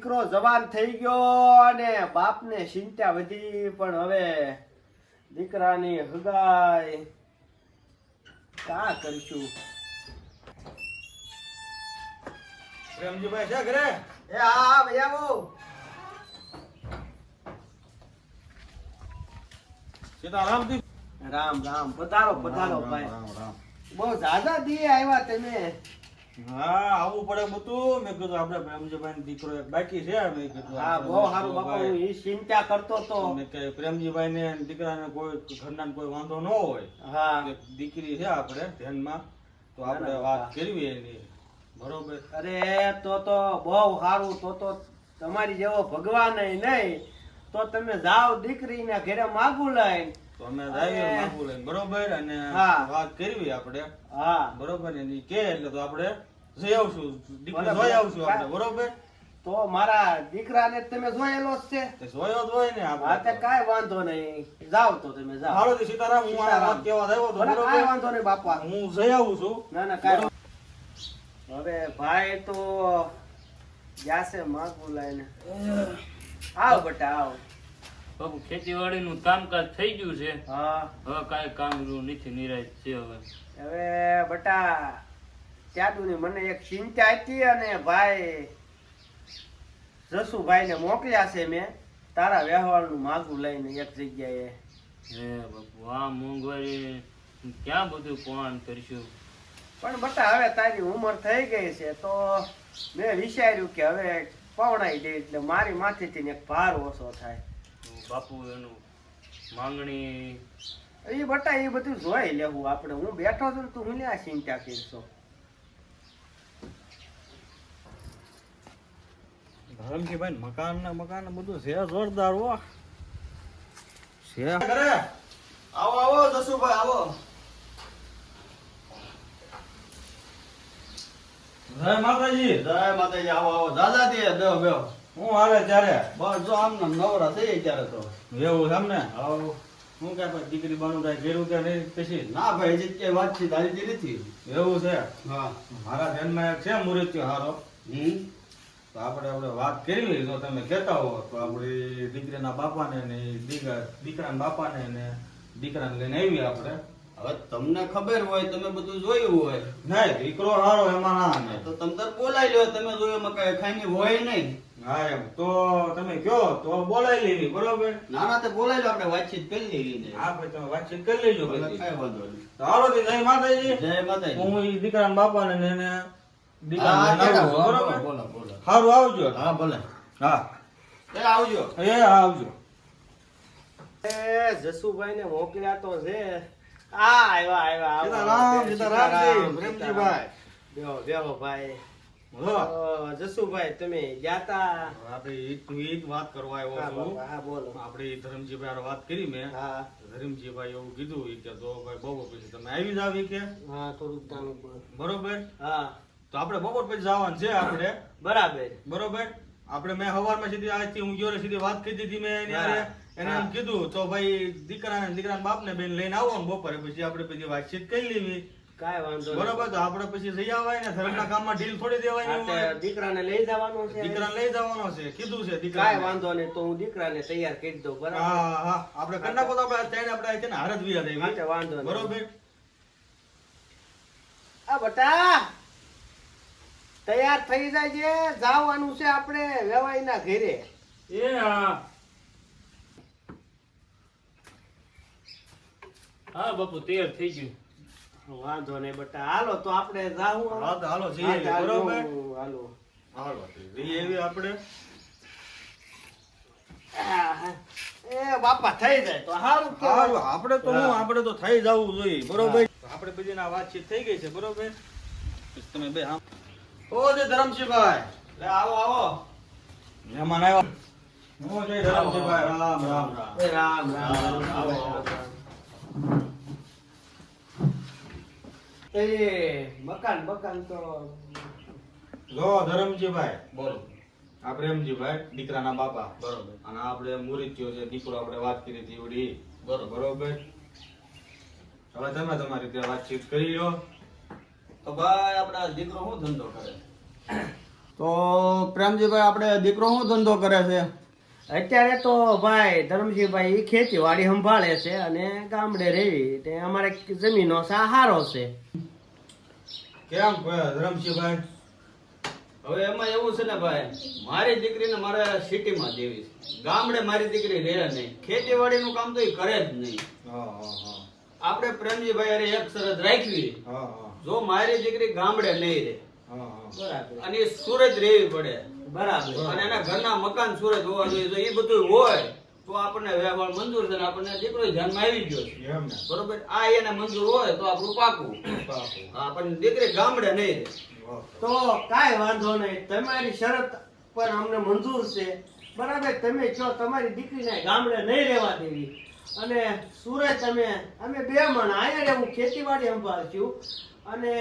દીકરો જવાન થઈ ગયો અને બાપને ચિંતા વધી, પણ હવે દીકરાની હગાઈ કા કરશું? પ્રેમજીભાઈ છે ઘરે? એ હા ભાઈ આવો. સીતારામ દી. રામ રામ, પધારો પધારો ભાઈ. બહુ ઝાઝા દી આવ્યા તમે. હા આવું પડે બધું. મેં કીધું આપણે પ્રેમજીભાઈ દીકરો એક બાકી છે. મેં કીધું હા બહુ સારું બાપા, હું ઈ ચિંતા કરતો તો. મેં કે પ્રેમજીભાઈ ને દીકરાને કોઈ ઘરના કોઈ વાંધો ન હોય. હા એક દીકરી છે આપણે ધ્યાનમાં, તો આપણે વાત કરવી એની. બરોબર. અરે તો બહુ સારું. તો તમારી જેવો ભગવાન નહીં તો તમે જાઓ દીકરીને ઘરે માગું લઈને. તો અમે જાઈએ માગું લઈને. બરોબર. અને હા. વાત કરવી આપણે. હા બરોબર. એની કે એટલે તો આપણે જઈ આવશું, દીકરી જોઈ આવશું આપણે. બરોબર. તો મારા દીકરાને તમે જોયેલો જ છે. તે જોયો જ હોય ને હા તે આપણે. કાંઈ વાંધો નહીં, જાઓ તો તમે જાઓ. હાલો જી સીતારામ. હું આ વાત કહેવા આવ્યો હતો. ભલે કાંઈ બરોબર. વાંધો નહીં બાપા. હું જઈ આવું છું. ના ના કાંઈ. હવે ભાઈ તો જાશે માગું લઈને. આવ બેટા આવ. બાપુ ખેતીવાડીનું કામકાજ થઈ ગયું છે. હા હવે કાંઈ કામ રહ્યું નથી, નિરાશ છે હવે. હવે બેટા ત્યાંની મને એક ચિંતા હતી, અને ભાઈ જસુભાઈને મોકલ્યા છે મેં તારા વ્યવહારનું માગું લઈને એક જગ્યાએ. હે બાપુ, આ મોંઘવારી ક્યાં બધું કોણ કરશું? પણ બેટા હવે તારી ઉંમર થઈ ગઈ છે તો મેં વિચાર્યું કે હવે પવણાઈ દે એટલે મારી માથેથી ને એક ભાર ઓછો થાય. તો બાપુ એનું માંગણી એ બેટા એ બધું જોઈ લેવું આપણે. હું બેઠો છું ને તું હું આ ચિંતા કરશો. ધરમજીભાઈ મકાન ને બધું છે જોરદાર. હો છે ઘરે. આવો આવો જસુભાઈ આવો. જય માતાજી. જય માતાજી. આવો આવો દાદા દે બેહો બેહો. હું હાલે ત્યારે? બસ જો આમ નામ નવરા થઈ ત્યારે તો. એવું છે એમને? આવો. હું કે પછી દીકરી બાનું કાંઈ કર્યું કે નહીં પછી? ના ભાઈ હજી ક્યાંય વાતચીત આવી નથી. એવું છે? હા. મારા ધ્યાનમાં એક છે મૃત્યુ હારો. તો આપણે વાત કરવી. જો તમે કહેતા હો તો આપણી દીકરીના બાપાને ને દીકરાના બાપાને ને દીકરાને લઈને આવી આપણે. હવે તમને ખબર હોય, તમે બધું જોયું હોય નહીં દીકરો હારો એમાં ના નહીં. તો તમે તાર બોલાવી લ્યો. તમે જોયું એમાં કઈ ખાઈને હોય નહીં. હા એમ તો તમે કયો તો બોલાવી લેવી. બરોબર. ના ના તે બોલાવી લો, આપણે વાતચીત કરી લેવી. હા ભાઈ તમે વાતચીત કરી લેજો. ભલે બધી. કાંઈ વાંધો નહીં. તો હાલો તો જય માતાજી. જય માતાજી. હું ઈ દીકરાના બાપાને ને એને હા, દીકરાને લઈને આવું છું. બોલો બરોબર. બોલો બોલો. હારું આવજો. હા ભલે. હા એ આવજો. એ હા આવજો. એ જસુભાઈ ને મોકલ્યા તો છે. આવ્યા આવ્યા સીતારામ, સીતારામજી, પ્રેમજીભાઈ. બેહો બેહો ભાઈ. બોલો. જસુભાઈ તમે ગયા તા? આપણે ઈ જ વાત કરવા આવ્યો હા છું. બાપા, હા બોલો. આપણે ધરમજીભાઈ હારે વાત કરી મેં. હા ધરમજીભાઈ એવું કીધું ઈ કે જો ભાઈ બપોર પછી તમે આવી જાવ ઈ કે. હા થોડુંક નાનું બરોબર. હા તો આપણે બપોર પછી જવાનું છે આપણે. બરાબર. બરોબર. આપણે મેં સવારમાં સીધી આજથી હું ગયો ને સીધી વાત કરી દીધી મેં એની હારે. એને એમ કીધું તો ભાઈ દીકરાના બાપને બેન લઈને આવો ને બપોરે પછી આપણે બધી વાતચીત કરી લેવી. કાંઈ વાંધો નહીં. બરોબર. તો આપણે પછી જઈ આવાય ને ધર્મના કામમાં ઢીલ થોડી દેવાની આ તે હોય. દીકરાને લઈ જવાનો છે. દીકરાને લઈ જવાનો છે કીધું છે કાંઈ દીકરા. વાંધો નહીં, તો હું દીકરાને તૈયાર કરી દઉં. બરાબર. હા હા આપણે કરી નાખો તો આપણે ત્રણ આપણે છે ને હાર જ વિયા હા, તે દેવી. વાંધો નહીં. બરોબર. આ બટા તૈયાર થઈ જાય છે, જવાનું છે આપણે વેવાઈના ઘરે. એ હા હા બાપુ તૈયાર થઈ ગયું. વાંધો નહીં બટા, હાલો તો આપણે જાવું. હા તો હાલો જઈએ. હા, ચાલો, બરોબર. હાલો. હાલો જઈએ એવી આપણે. આહા. એ બાપા થઈ જાય તો સારું કહેવાય. હારું, આપણે તો થઈ જવું જોઈએ. બરોબર. આપણે બધીના વાતચીત થઈ ગઈ છે. બરોબર. પછી તમે બે આમ ઓ જય ધરમસિંહભાઈ. લે આવો આવો. મહેમાન આવ્યા. હું જય ધરમસિંહભાઈ. રામ રામ રામ. એ રામ રામ. આવો એ મકાન તો જો ધરમજીભાઈ બોલો. આ પ્રેમજીભાઈ દીકરાના બાપા. બરોબર. અને આપણે મુરીત્યો છે દીકરો આપણે વાત કરી હતી એવડી. બરોબર. હવે તમે તમારી રીતે વાતચીત કરી લો. તો ભાઈ આપણા દીકરો શું ધંધો કરે? તો પ્રેમજીભાઈ આપણે દીકરો શું ધંધો કરે છે? અત્યારે તો ભાઈ ધરમસિંહભાઈ ઈ ખેતીવાડી સંભાળે છે અને ગામડે રહી તે અમારે જમીનો સહારો છે. કેમ ધરમસિંહભાઈ? હવે એમાં એવું છે ને ભાઈ, મારી દીકરીને મારે સિટીમાં દેવી છે. ગામડે મારી દીકરી રહે નહીં, ખેતીવાડીનું કામ તો એ કરે જ નહીં. હા હા હા આપણે પ્રેમજીભાઈ હારે એક શરત રાખવી, હા હા જો મારી દીકરી ગામડે નહીં રહે હા હા બરાબર અને એ સુરત રહેવી પડે બરાબર અને એના ઘરના મકાન સુરત હોવા જોઈએ, જો એ બધું હોય તો આપણને વ્યવહાર મંજૂર છે ને આપણને દીકરો ધ્યાનમાં આવી ગયો છે. એમ ને? બરોબર, આ એને મંજૂર હોય તો આપણું પાકું. પાકું. હા, પણ દીકરી ગામડે નહીં રહે. તો કાંઈ વાંધો નહીં, તમારી શરત પણ અમને મંજૂર છે. બરાબર, તમે કહો તમારી દીકરીને ગામડે નહીં રહેવા દેવી અને સુરત અમે બે મણ અહીંયા રહેવું, ખેતીવાડી સંભાળશું અને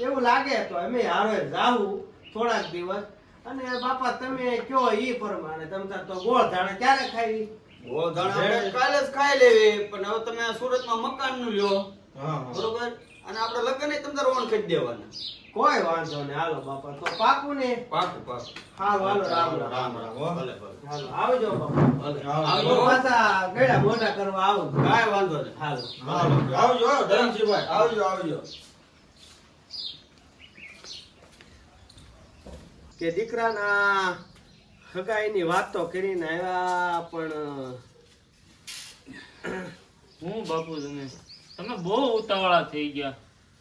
એવું લાગે તો અમે હારે જાવું થોડાક દિવસ અને બાપા તમે કહો ઈ પ્રમાણે તમ તાર તો ગોળ ધાણા ક્યારે ખાવી? ગોળધાણ આપણે કાલે જ ખાઈ લેવી, પણ હવે તમે સુરતમાં મકાન નું લ્યો, હા હા બરોબર, અને આપણે લગ્ન તમ તાર ઓણ કરી દેવાના. કોઈ વાંધો નહીં, હાલો બાપા તો પાકું ને? પાકું પાકું. હાલો હાલો, રામ રામ. રામ રામ. ભલે ભલે. હાલો આવજો બાપા. ભલે. આવજો. તો પાછા ગળા મોઢા કરવા આવું. કાંઈ વાંધો નહીં. હાલો હાલો, આવજો ધરમસિંહભાઈ. આવજો આવજો. કે દીકરાના હગાઈની વાત તો કરીને આવ્યા પણ હું બાપુ તમે બહુ ઉતાવળા થઈ ગયા.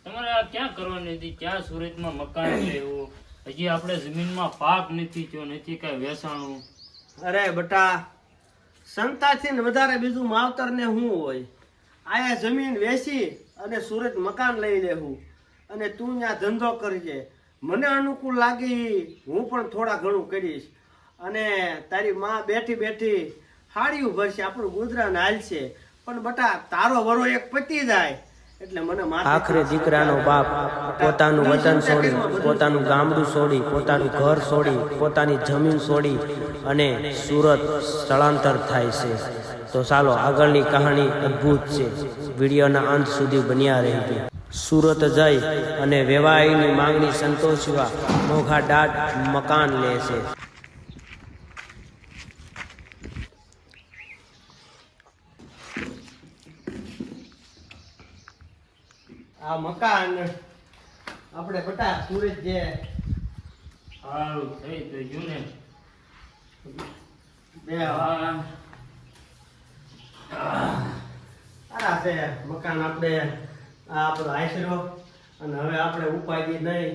તમારે આ ક્યાં કરવાની હતી? ક્યાં સુરતમાં મકાન છે એવું? હજી આપણે જમીનમાં પાક નથી થયો, નથી કાંઈ વેચાણું. અરે બટા, સંતાથી ને વધારે બીજું માવતર ને શું હોય? આયા જમીન વેચી અને સુરત મકાન લઈ લેવું અને તું ત્યાં ધંધો કરજે. મને અનુકૂળ લાગી હું પણ થોડા ઘણું કરીશ અને તારી માં બેઠી બેઠી હાડિયું ભરશે, આપણું ગુજરાન હાલશે. પણ બટા તારો વરો એક પતી જાય એટલે મને આખરે દીકરાનો બાપ પોતાનું વતન છોડી, પોતાનું ગામડું છોડી, પોતાનું ઘર છોડી, પોતાની જમીન છોડી અને સુરત સ્થળાંતર થાય છે. તો ચાલો આગળની કહાણી અદ્ભુત છે, વિડીયોના અંત સુધી બન્યા રહેજો. સુરત જઈ અને વેવાઈની માંગણી સંતોષવા મોઘા દાટ મકાન લે છે. આ મકાન આપણે બટા સુરત જે સારું થઈ તો ગયું ને. બે હા. આ છે મકાન, આપણે આ આપણો આશરો અને હવે આપણે ઉપાધિ નહીં.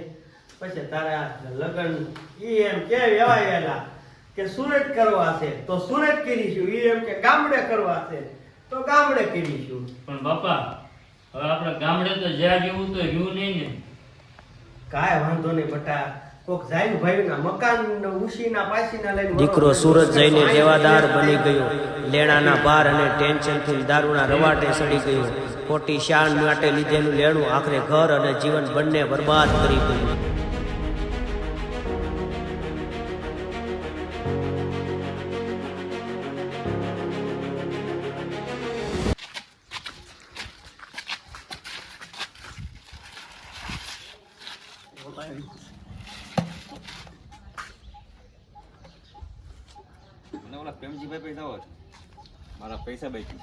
પછી તારા લગ્ન ઈ એમ કે એવાયેલા કે સુરત કરવા છે તો સુરત કરીશું, ઈ એમ કે ગામડે કરવા છે તો ગામડે કરીશું. પણ બાપા હવે આપણે ગામડે તો જ્યાં જેવું તો રહ્યું નહીં ને. કાંઈ વાંધો નહીં બટા, કોક જાય ભાઈના મકાન ઉશીના પાસીના લઈને દીકરો સુરત જઈને દેવાદાર બની ગયો. લેણાના ભાર અને ટેન્શનથી દારૂના રવાટે સડી ગયો. ખોટી શાન માટે લીધેલું લેણું આખરે ઘર અને જીવન બંને બરબાદ કરી ગયું. મને ઓલા પ્રેમજીભાઈ પૈસા આવો છે, મારા પૈસા બાકી.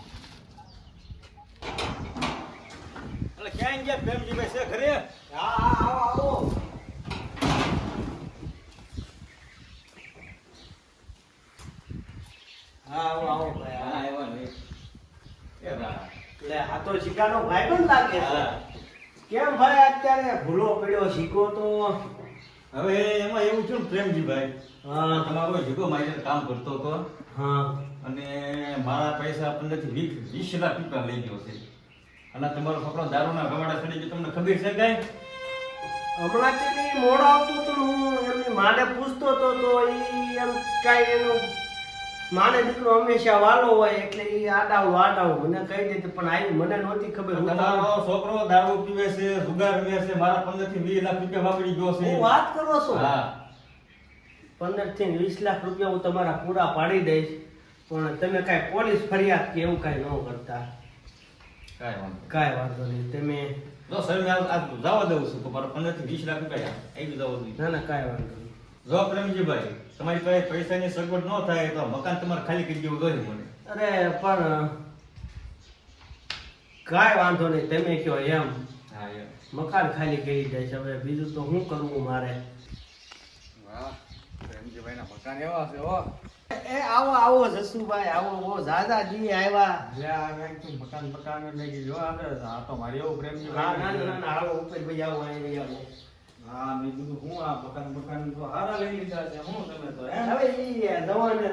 એટલે ક્યાં ગયા પ્રેમજીભાઈ? છે ઘરે? હા આવો આવો. હા આવો આવો ભાઈ. હા, આવ્યા ને. એ રા. એટલે આ તો શિકાનો ભાઈબંધ લાગે છે. હા. કેમ ભાઈ અત્યારે ભૂલો પડ્યો શીખો તો? હવે એમાં એવું છે ને પ્રેમજીભાઈ, હા તમારો જીગો મારી કામ કરતો હતો હા અને મારા પૈસા 15 થી 20 લાખ રૂપિયા લઈ ગયો છે. અને તમારો છોકરો દારૂના ગવાડા ચડી ગયો, તમને ખબર છે કાંઈ? હમણાંથી મોડો આવતું હતું, હું એમની માને પૂછતો હતો તો ઈ એમ કાંઈ એનું માને દીકરો હંમેશા વાલો હોય એટલે ઈ આડાવું મને કહી દીધું, પણ આવ્યું મને નહોતી ખબર. હું તમારો છોકરો દારૂ પીવે છે, જુગાર રમે છે, મારા 15 થી 20 લાખ રૂપિયા વાપરી ગયો છે. હું વાત કરો છો? હા. 15 થી 20 લાખ રૂપિયા હું તમારા પૂરા પાડી દઈશ, પણ તમે કાંઈ પોલીસ ફરિયાદ કે એવું કાંઈ ન કરતા. કાંઈ વાંધો નહીં. કાંઈ વાંધો નહીં, તમે જો સર મેં આ જવા દઉં છું તો મારા 15 થી 20 લાખ રૂપિયા આવી જવા દઉં. ના ના કાંઈ વાંધો નહીં. જો પ્રેમજીભાઈ, તમારી પાસે પૈસાની સગવડ ન થાય તો મકાન તમારે ખાલી કરી દેવું જોઈએ મને. અરે પણ કાંઈ વાંધો નહીં, તમે કહો એમ. હા એમ. મકાન ખાલી કરી દઈશ. હવે બીજું તો શું કરવું મારે? વાહ, પ્રેમજીભાઈના મકાન એવા છે હો. એ આવો આવો જસુભાઈ, આવો બહુ ઝાઝા દી આવ્યા. મકાન લઈ ગઈ જો આપણે આ તો મારી એવું હા, પ્રેમજીભાઈ. ના ના ના, આવો ઉપર ભાઈ આવો, અહીં આવો. હા, મેં કીધું હું આ મકાન તો હારા લઈ લીધા છે હું તમે તો એમ. હવે ઈ દવાને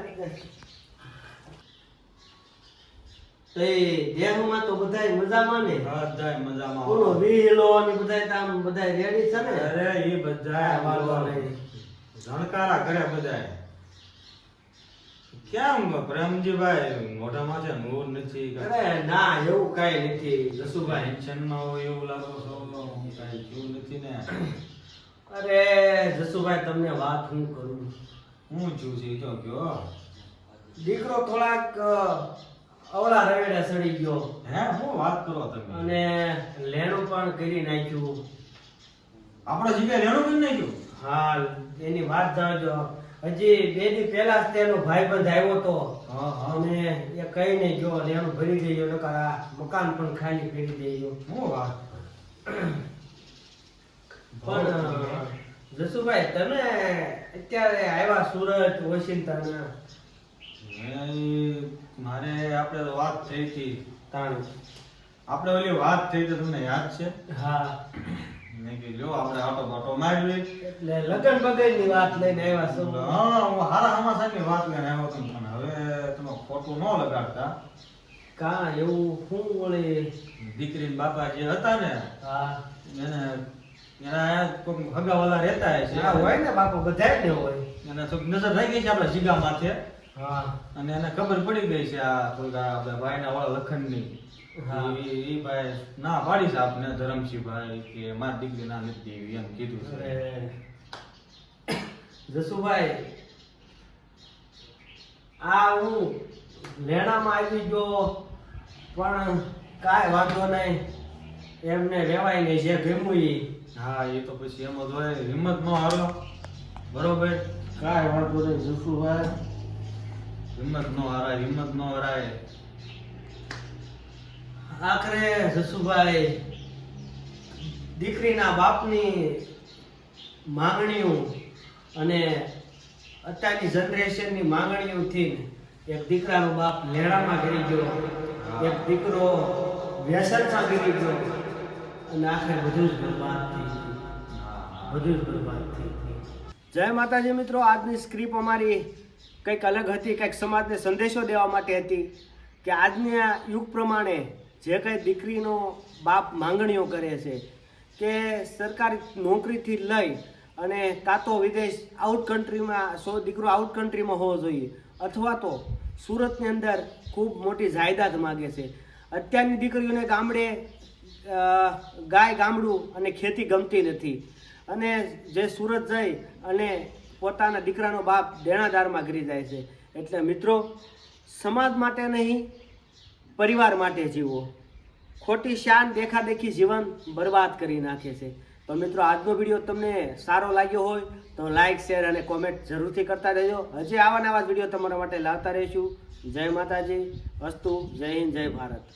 તો એ દેહમાં તો બધાય મજામાં ને? બધાય મજામાં. બોલો વિહિલો ને બધાય તામ બધાય રેડી છે ને? અરે એ બધાય વાંધો નહીં. જાણકારા કરે બધાય. કેમ પ્રેમજીભાઈ મોઢામાં છે નૂર નથી? અરે ના, એવું કાંઈ નથી જસુભાઈ. ટેન્શનમાં હોય એવું લાગો છો, કાંઈ થયું નથી ને? અરે જસુભાઈ, તમને વાત હું કરું. હું છું છે તો કયો. દીકરો થોડાક અવળા રવેડા સડી ગયો હે, હું વાત કરો તમે? અને લેણું પણ કરી નાખ્યું. આપણા જગ્યાએ લેણું કરી નાખ્યું? હા, એની વાત જાણજો. હજી 2 દી પહેલા જ તેનો ભાઈબંધ આવ્યો તો હા હા. અને એ કઈ નહીં ગયો, લેણું ભરી દેજો, નકર આ મકાન પણ ખાલી કરી દેજો. હું વાત. પણ જસુભાઈ, તમે અત્યારે આવ્યા સુરત, વોશિંગ્ટન, મારે આપણે તો વાત થઈ હતી. તાણ. આપણે ઓલી વાત થઈ તો તમને યાદ છે? હા, મેં કીધું લ્યો આપણે આટો બાટો મારી. એટલે લગન બગનની વાત લઈને આવ્યા છો. હા, હું હારા હમાસાની વાત લઈને આવ્યો હતો પણ હવે તમે ખોટું ન લગાડતા. કા એવું શું વળી? દીકરી બાપા જે હતા ને હા, એના કોઈક હગાવાલા રહેતા હશે. હા, હોય ને બાપુ, બધાય ને હોય. એને થોડીક નજર રહી ગઈ છે આપણા જીગા માથે હા, અને એને ખબર પડી ગઈ છે આ થોડીક આપણા ભાઈના વાળા લખનની. હા. એ ભાઈ ના પાડી છે આપને ધરમસિંહભાઈ કે મારી દીકરી ના નથી દેવી એમ કીધું છે. અરે જસુભાઈ, આ હું લેણામાં આવી ગયો પણ કાંઈ વાંધો નહીં, એમને રહેવાય નહીં, જે ગમ્યું ઈ. હા, એ તો પછી એમ જ હોય, હિંમત નો હારો. બરોબર, કાંઈ વાંધો નહીં જસુભાઈ. હિંમત નો હારાય, હિંમત નો હરાય. આખરે જસુભાઈ, દીકરીના બાપની માંગણીઓ અને અત્યારની જનરેશનની માંગણીઓથી એક દીકરાનો બાપ લેણામાં ગરી ગયો, એક દીકરો વ્યસનમાં ગરી ગયો અને આખરે બધું જ બરબાદ થઈ ગયું. બધું જ બરબાદ થઈ ગયું. જય માતાજી મિત્રો, આજની સ્ક્રિપ્ટ અમારી કંઈક અલગ હતી, કંઈક સમાજને સંદેશો દેવા માટે હતી કે આજના યુગ પ્રમાણે જે કંઈ દીકરીનો બાપ માંગણીઓ કરે છે કે સરકારી નોકરીથી લઈ અને કાં તો વિદેશ આઉટ કન્ટ્રીમાં દીકરો આઉટ કન્ટ્રીમાં હોવો જોઈએ અથવા તો સુરતની અંદર ખૂબ મોટી જાયદાદ માગે છે. અત્યારની દીકરીઓને ગામડે ગાય ગામડું અને ખેતી ગમતી નથી અને જે સુરત જઈ અને પોતાના દીકરાનો બાપ દેણાદારમાં ગરી જાય છે. એટલે મિત્રો, સમાજ માટે નહીં, પરિવાર માટે જીવો. ખોટી શાન દેખાદેખી જીવન બરબાદ કરી નાખે છે. તો મિત્રો, આજનો વિડીયો તમને સારો લાગ્યો હોય તો લાઈક, શેર અને કોમેન્ટ જરૂરથી કરતા રહેજો. હજી આવા નવા વિડીયો તમારા માટે લાવતા રહીશું. જય માતાજી, અસ્તુ, જય હિન્દ, જય ભારત.